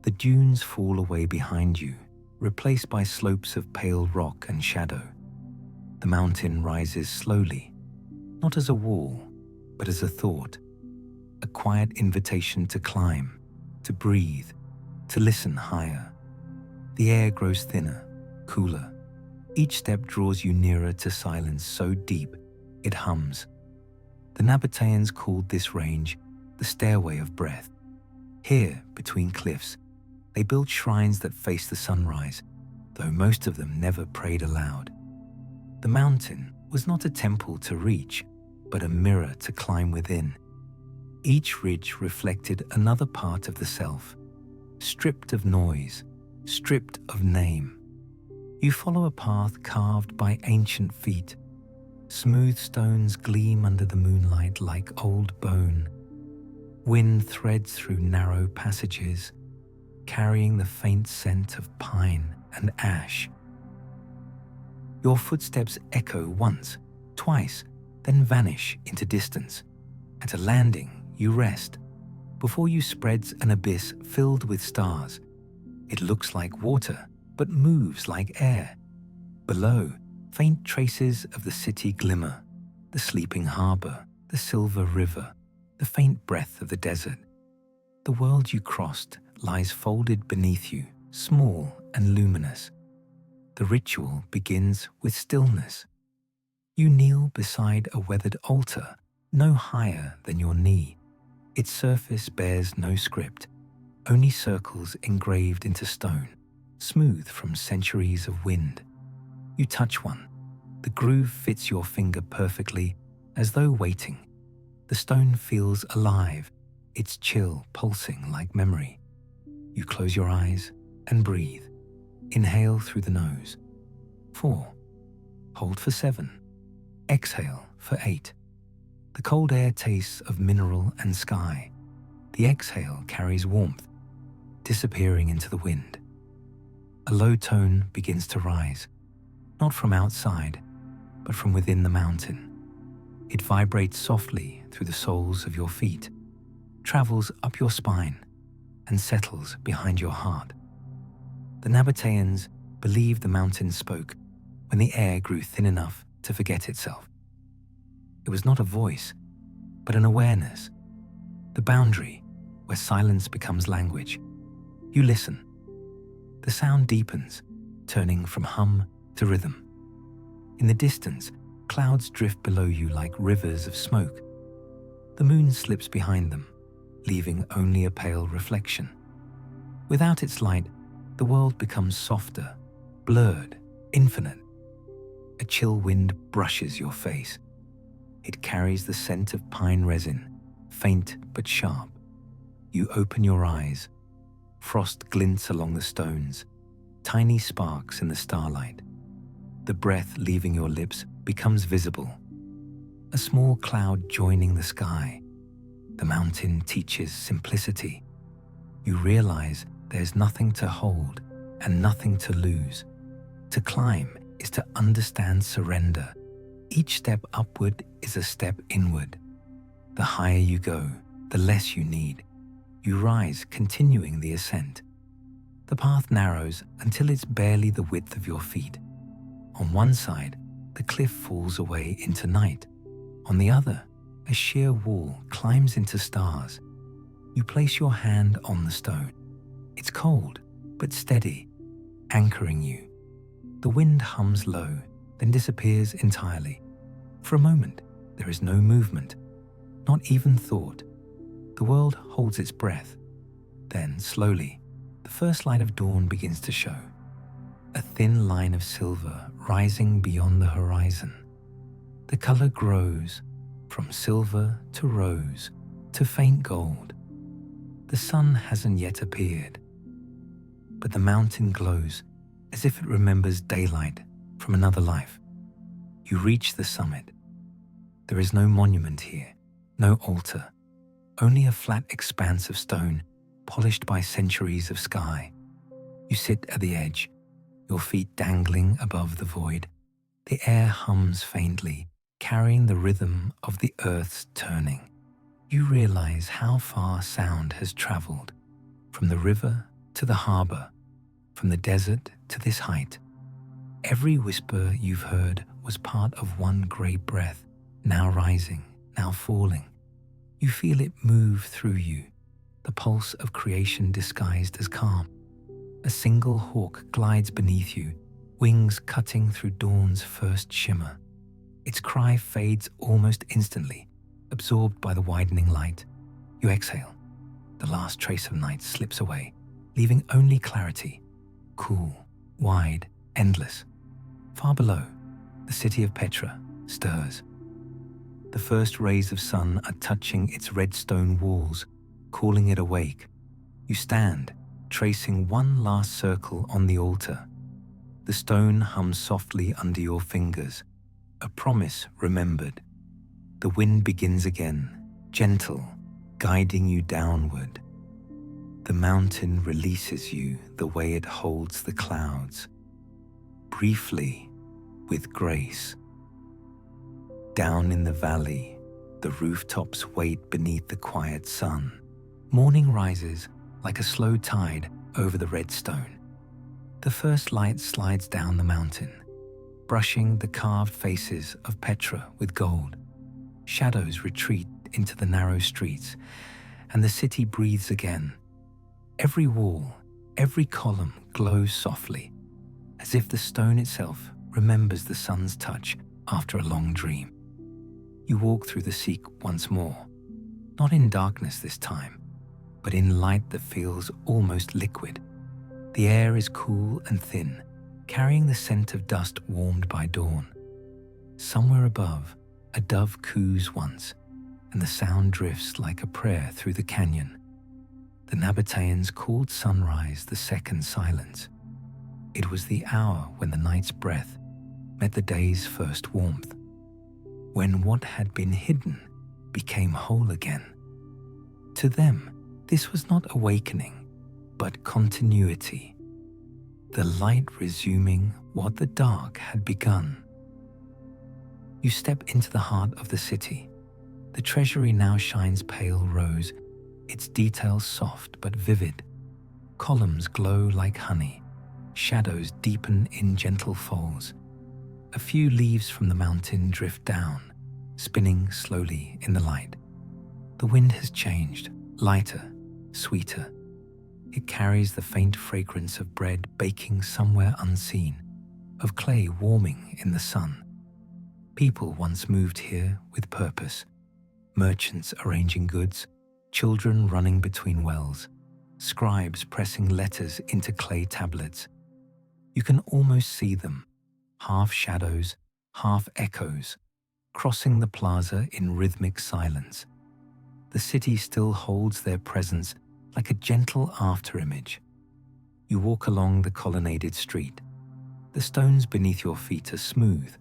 The dunes fall away behind you, replaced by slopes of pale rock and shadow. The mountain rises slowly, not as a wall, but as a thought, a quiet invitation to climb, to breathe, to listen higher. The air grows thinner, cooler. Each step draws you nearer to silence so deep it hums. The Nabataeans called this range the stairway of breath. Here, between cliffs, they built shrines that face the sunrise, though most of them never prayed aloud. The mountain was not a temple to reach, but a mirror to climb within. Each ridge reflected another part of the self, stripped of noise, stripped of name. You follow a path carved by ancient feet. Smooth stones gleam under the moonlight like old bone. Wind threads through narrow passages, carrying the faint scent of pine and ash. Your footsteps echo once, twice, then vanish into distance. At a landing, you rest. Before you spreads an abyss filled with stars. It looks like water, but moves like air. Below, faint traces of the city glimmer, the sleeping harbor, the silver river, the faint breath of the desert. The world you crossed lies folded beneath you, small and luminous. The ritual begins with stillness. You kneel beside a weathered altar, no higher than your knee. Its surface bears no script, only circles engraved into stone, smooth from centuries of wind. You touch one. The groove fits your finger perfectly, as though waiting. The stone feels alive, its chill pulsing like memory. You close your eyes and breathe. Inhale through the nose. 4. Hold for 7. Exhale for 8. The cold air tastes of mineral and sky. The exhale carries warmth, disappearing into the wind. A low tone begins to rise, not from outside, but from within the mountain. It vibrates softly through the soles of your feet, travels up your spine, and settles behind your heart. The Nabataeans believed the mountain spoke when the air grew thin enough to forget itself. It was not a voice, but an awareness, the boundary where silence becomes language. You listen. The sound deepens, turning from hum to rhythm. In the distance, clouds drift below you like rivers of smoke. The moon slips behind them, leaving only a pale reflection. Without its light, the world becomes softer, blurred, infinite. A chill wind brushes your face. It carries the scent of pine resin, faint but sharp. You open your eyes. Frost glints along the stones, tiny sparks in the starlight. The breath leaving your lips becomes visible. A small cloud joining the sky. The mountain teaches simplicity. You realize there's nothing to hold and nothing to lose. To climb is to understand surrender. Each step upward is a step inward. The higher you go, the less you need. You rise, continuing the ascent. The path narrows until it's barely the width of your feet. On one side, the cliff falls away into night. On the other, a sheer wall climbs into stars. You place your hand on the stone. It's cold, but steady, anchoring you. The wind hums low, then disappears entirely. For a moment, there is no movement, not even thought. The world holds its breath. Then, slowly, the first light of dawn begins to show. A thin line of silver rising beyond the horizon. The color grows from silver to rose to faint gold. The sun hasn't yet appeared, but the mountain glows as if it remembers daylight from another life. You reach the summit. There is no monument here, no altar, only a flat expanse of stone polished by centuries of sky. You sit at the edge, your feet dangling above the void. The air hums faintly, carrying the rhythm of the earth's turning. You realize how far sound has traveled, from the river to the harbor, from the desert to this height. Every whisper you've heard was part of one great breath, now rising, now falling. You feel it move through you, the pulse of creation disguised as calm. A single hawk glides beneath you, wings cutting through dawn's first shimmer. Its cry fades almost instantly, absorbed by the widening light. You exhale. The last trace of night slips away, leaving only clarity, cool, wide, endless. Far below, the city of Petra stirs. The first rays of sun are touching its red stone walls, calling it awake. You stand, tracing one last circle on the altar. The stone hums softly under your fingers, a promise remembered. The wind begins again, gentle, guiding you downward. The mountain releases you the way it holds the clouds, briefly, with grace. Down in the valley, the rooftops wait beneath the quiet sun, Morning rises like a slow tide over the red stone. The first light slides down the mountain, brushing the carved faces of Petra with gold. Shadows retreat into the narrow streets, and the city breathes again. Every wall, every column glows softly, as if the stone itself remembers the sun's touch after a long dream. You walk through the Seek once more, not in darkness this time, but in light that feels almost liquid. The air is cool and thin, carrying the scent of dust warmed by dawn. Somewhere above, a dove coos once, and the sound drifts like a prayer through the canyon. The Nabataeans called sunrise the second silence. It was the hour when the night's breath met the day's first warmth, when what had been hidden became whole again. To them, this was not awakening, but continuity, the light resuming what the dark had begun. You step into the heart of the city. The treasury now shines pale rose, its details soft but vivid. Columns glow like honey, shadows deepen in gentle folds. A few leaves from the mountain drift down, spinning slowly in the light. The wind has changed, lighter, sweeter. It carries the faint fragrance of bread baking somewhere unseen, of clay warming in the sun. People once moved here with purpose. Merchants arranging goods, children running between wells, scribes pressing letters into clay tablets. You can almost see them, half shadows, half echoes, crossing the plaza in rhythmic silence. The city still holds their presence like a gentle afterimage. You walk along the colonnaded street. The stones beneath your feet are smooth,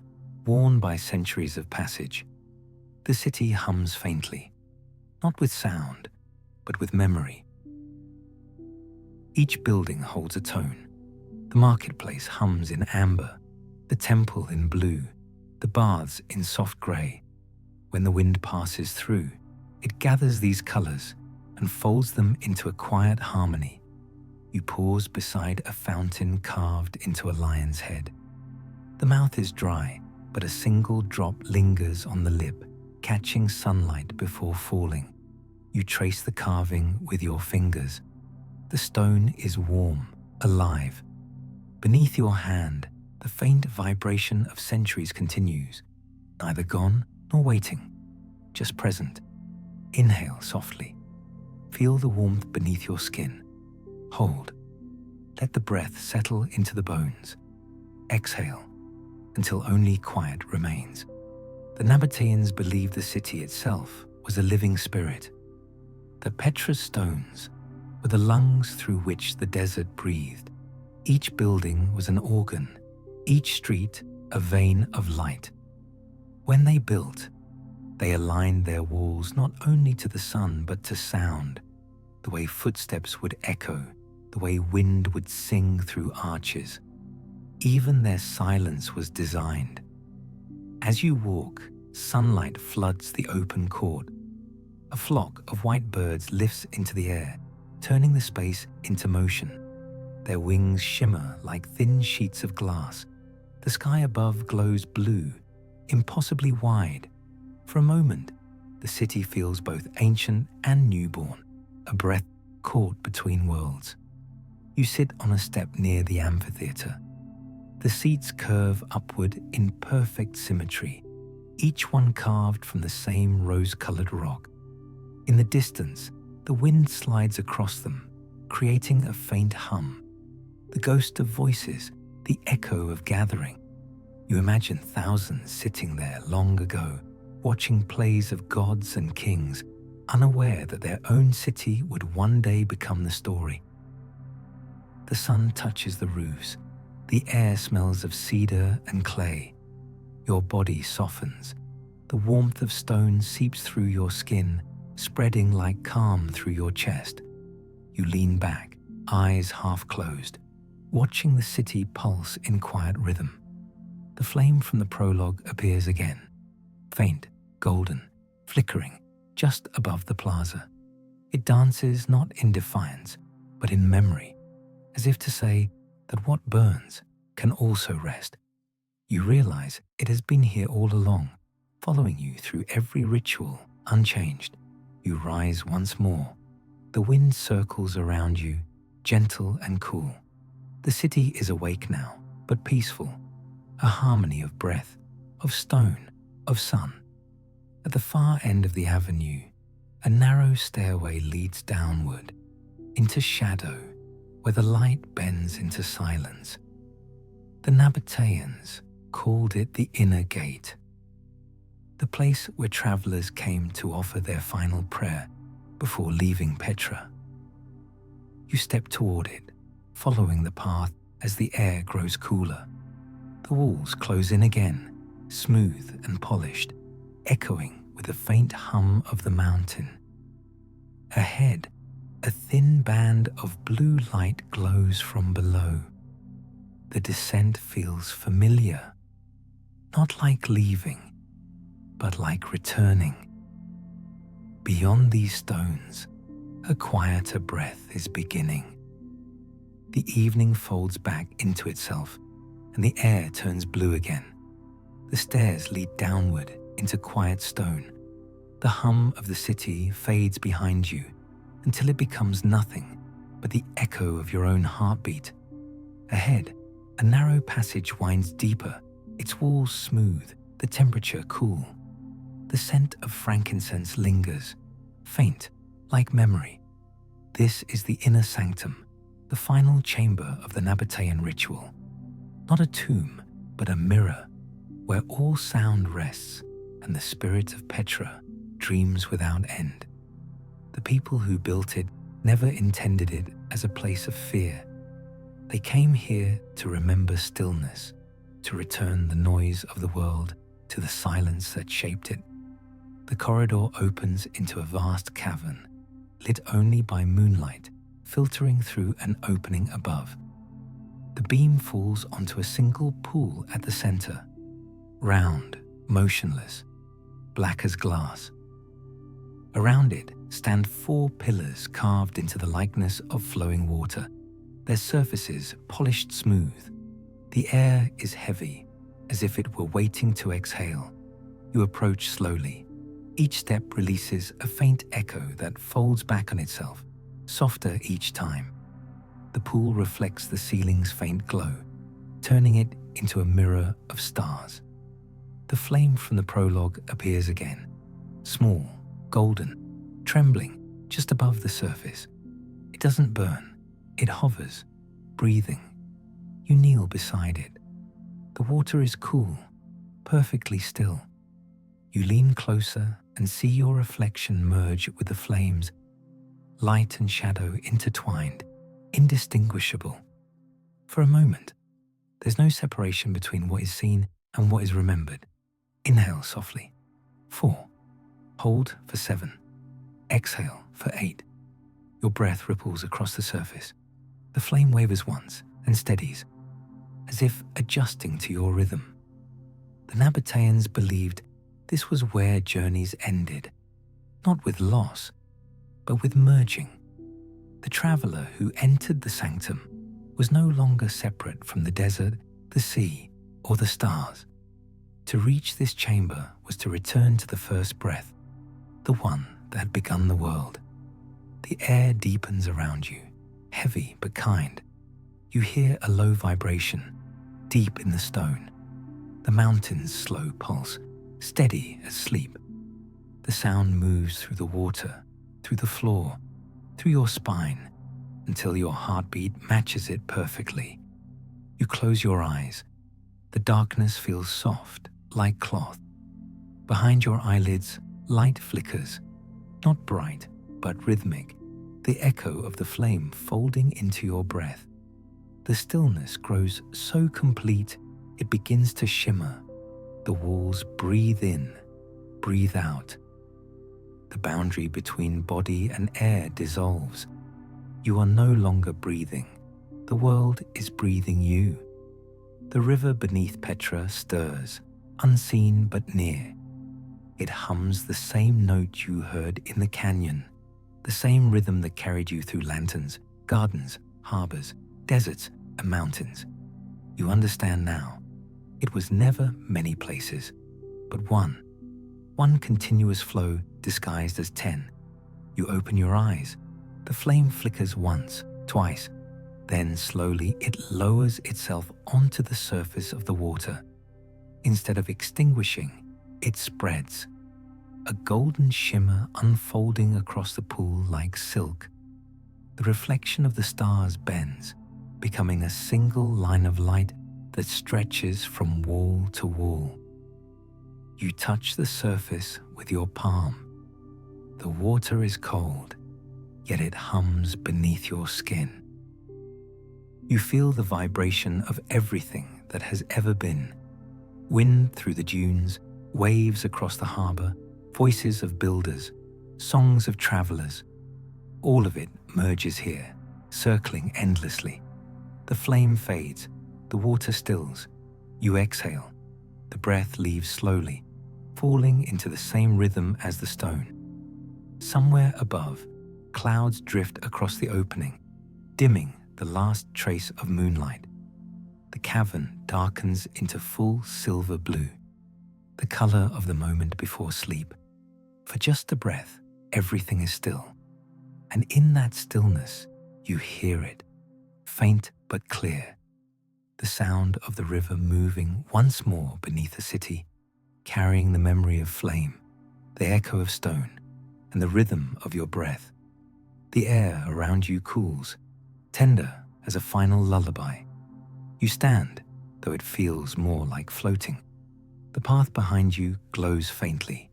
worn by centuries of passage. The city hums faintly, not with sound, but with memory. Each building holds a tone. The marketplace hums in amber, the temple in blue, the baths in soft grey. When the wind passes through, it gathers these colours and folds them into a quiet harmony. You pause beside a fountain carved into a lion's head. The mouth is dry, but a single drop lingers on the lip, catching sunlight before falling. You trace the carving with your fingers. The stone is warm, alive. Beneath your hand, the faint vibration of centuries continues, neither gone nor waiting, just present. Inhale softly. Feel the warmth beneath your skin. Hold. Let the breath settle into the bones. Exhale until only quiet remains. The Nabataeans believed the city itself was a living spirit. The Petra's stones were the lungs through which the desert breathed. Each building was an organ, each street a vein of light. When they built, they aligned their walls not only to the sun but to sound, the way footsteps would echo, the way wind would sing through arches. Even their silence was designed. As you walk, sunlight floods the open court. A flock of white birds lifts into the air, turning the space into motion. Their wings shimmer like thin sheets of glass. The sky above glows blue, impossibly wide. For a moment, the city feels both ancient and newborn, a breath caught between worlds. You sit on a step near the amphitheatre. The seats curve upward in perfect symmetry, each one carved from the same rose-colored rock. In the distance, the wind slides across them, creating a faint hum. The ghost of voices, the echo of gathering. You imagine thousands sitting there long ago, watching plays of gods and kings, unaware that their own city would one day become the story. The sun touches the roofs. The air smells of cedar and clay. Your body softens. The warmth of stone seeps through your skin, spreading like calm through your chest. You lean back, eyes half closed, watching the city pulse in quiet rhythm. The flame from the prologue appears again, faint, golden, flickering, just above the plaza. It dances not in defiance, but in memory, as if to say that what burns can also rest. You realize it has been here all along, following you through every ritual, unchanged. You rise once more. The wind circles around you, gentle and cool. The city is awake now, but peaceful, a harmony of breath, of stone, of sun. At the far end of the avenue, a narrow stairway leads downward, into shadow, where the light bends into silence. The Nabataeans called it the inner gate, the place where travelers came to offer their final prayer before leaving Petra. You step toward it, following the path as the air grows cooler. The walls close in again, smooth and polished, echoing with the faint hum of the mountain. Ahead, a thin band of blue light glows from below. The descent feels familiar, not like leaving, but like returning. Beyond these stones, a quieter breath is beginning. The evening folds back into itself, and the air turns blue again. The stairs lead downward into quiet stone. The hum of the city fades behind you until it becomes nothing but the echo of your own heartbeat. Ahead, a narrow passage winds deeper, its walls smooth, the temperature cool. The scent of frankincense lingers, faint, like memory. This is the inner sanctum, the final chamber of the Nabataean ritual. Not a tomb, but a mirror, where all sound rests and the spirit of Petra dreams without end. The people who built it never intended it as a place of fear. They came here to remember stillness, to return the noise of the world to the silence that shaped it. The corridor opens into a vast cavern, lit only by moonlight filtering through an opening above. The beam falls onto a single pool at the center, round, motionless, black as glass. Around it stand 4 pillars carved into the likeness of flowing water, their surfaces polished smooth. The air is heavy, as if it were waiting to exhale. You approach slowly. Each step releases a faint echo that folds back on itself, softer each time. The pool reflects the ceiling's faint glow, turning it into a mirror of stars. The flame from the prologue appears again, small, golden, trembling just above the surface. It doesn't burn, it hovers, breathing. You kneel beside it. The water is cool, perfectly still. You lean closer and see your reflection merge with the flames, light and shadow intertwined, indistinguishable. For a moment, there's no separation between what is seen and what is remembered. Inhale softly. 4. Hold for 7. Exhale for 8. Your breath ripples across the surface. The flame wavers once and steadies, as if adjusting to your rhythm. The Nabataeans believed this was where journeys ended, not with loss, but with merging. The traveler who entered the sanctum was no longer separate from the desert, the sea, or the stars. To reach this chamber was to return to the first breath, the one that had begun the world. The air deepens around you, heavy but kind. You hear a low vibration, deep in the stone. The mountain's slow pulse, steady as sleep. The sound moves through the water, through the floor, through your spine, until your heartbeat matches it perfectly. You close your eyes. The darkness feels soft, like cloth. Behind your eyelids, light flickers, not bright, but rhythmic, the echo of the flame folding into your breath. The stillness grows so complete, it begins to shimmer. The walls breathe in, breathe out. The boundary between body and air dissolves. You are no longer breathing. The world is breathing you. The river beneath Petra stirs, unseen but near. It hums the same note you heard in the canyon, the same rhythm that carried you through lanterns, gardens, harbors, deserts, and mountains. You understand now. It was never many places, but one continuous flow disguised as 10. You open your eyes. The flame flickers once, twice. Then slowly it lowers itself onto the surface of the water. Instead of extinguishing, it spreads. A golden shimmer unfolding across the pool like silk. The reflection of the stars bends, becoming a single line of light that stretches from wall to wall. You touch the surface with your palm. The water is cold, yet it hums beneath your skin. You feel the vibration of everything that has ever been. Wind through the dunes, waves across the harbor, voices of builders, songs of travelers. All of it merges here, circling endlessly. The flame fades, the water stills. You exhale. The breath leaves slowly, falling into the same rhythm as the stone. Somewhere above, clouds drift across the opening, dimming the last trace of moonlight. The cavern darkens into full silver blue, the color of the moment before sleep. For just a breath, everything is still. And in that stillness, you hear it, faint but clear. The sound of the river moving once more beneath the city, carrying the memory of flame, the echo of stone, and the rhythm of your breath. The air around you cools, tender as a final lullaby. You stand, though it feels more like floating. The path behind you glows faintly,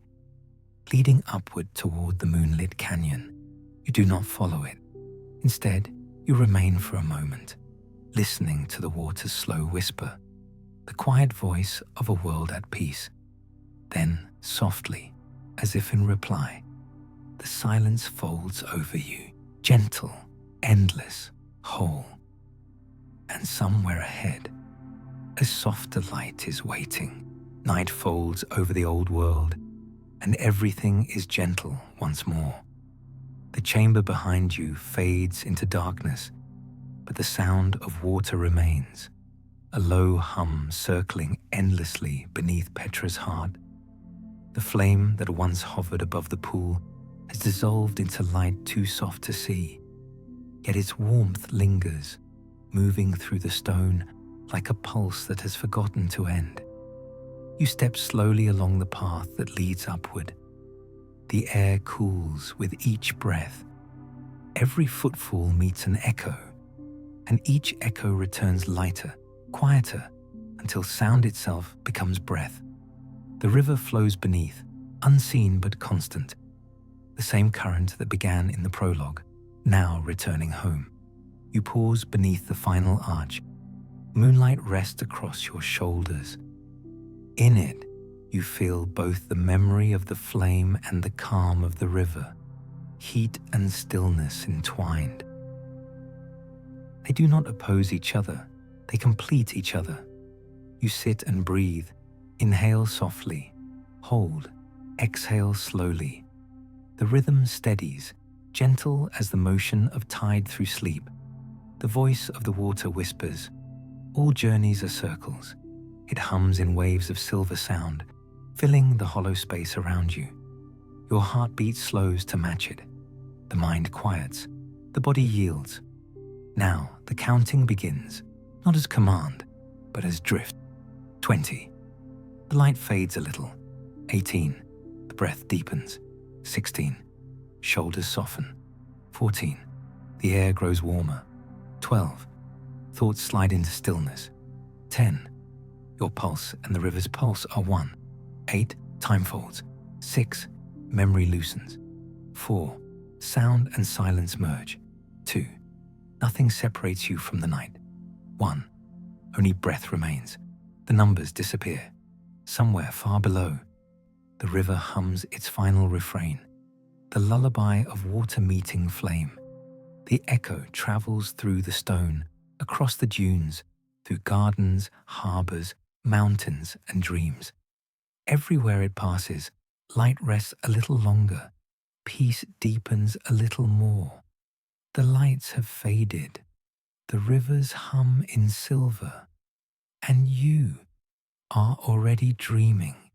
leading upward toward the moonlit canyon. You do not follow it. Instead, you remain for a moment, listening to the water's slow whisper, the quiet voice of a world at peace. Then, softly, as if in reply, the silence folds over you, gentle, endless, whole. And somewhere ahead, a softer light is waiting. Night folds over the old world, and everything is gentle once more. The chamber behind you fades into darkness, but the sound of water remains, a low hum circling endlessly beneath Petra's heart. The flame that once hovered above the pool has dissolved into light too soft to see, yet its warmth lingers, moving through the stone like a pulse that has forgotten to end. You step slowly along the path that leads upward. The air cools with each breath. Every footfall meets an echo, and each echo returns lighter, quieter, until sound itself becomes breath. The river flows beneath, unseen but constant. The same current that began in the prologue, now returning home. You pause beneath the final arch. Moonlight rests across your shoulders. In it, you feel both the memory of the flame and the calm of the river, heat and stillness entwined. They do not oppose each other, they complete each other. You sit and breathe, inhale softly, hold, exhale slowly. The rhythm steadies, gentle as the motion of tide through sleep. The voice of the water whispers, all journeys are circles. It hums in waves of silver sound, filling the hollow space around you. Your heartbeat slows to match it. The mind quiets, the body yields. Now the counting begins, not as command, but as drift. 20. The light fades a little. 18. The breath deepens. 16. Shoulders soften. 14. The air grows warmer. 12. Thoughts slide into stillness. 10. Your pulse and the river's pulse are one. 8. Time folds. 6. Memory loosens. 4. Sound and silence merge. 2. Nothing separates you from the night. 1. Only breath remains. The numbers disappear. Somewhere far below, the river hums its final refrain, the lullaby of water meeting flame. The echo travels through the stone, across the dunes, through gardens, harbors, mountains, and dreams. Everywhere it passes, light rests a little longer, peace deepens a little more. The lights have faded, the rivers hum in silver, and you are already dreaming.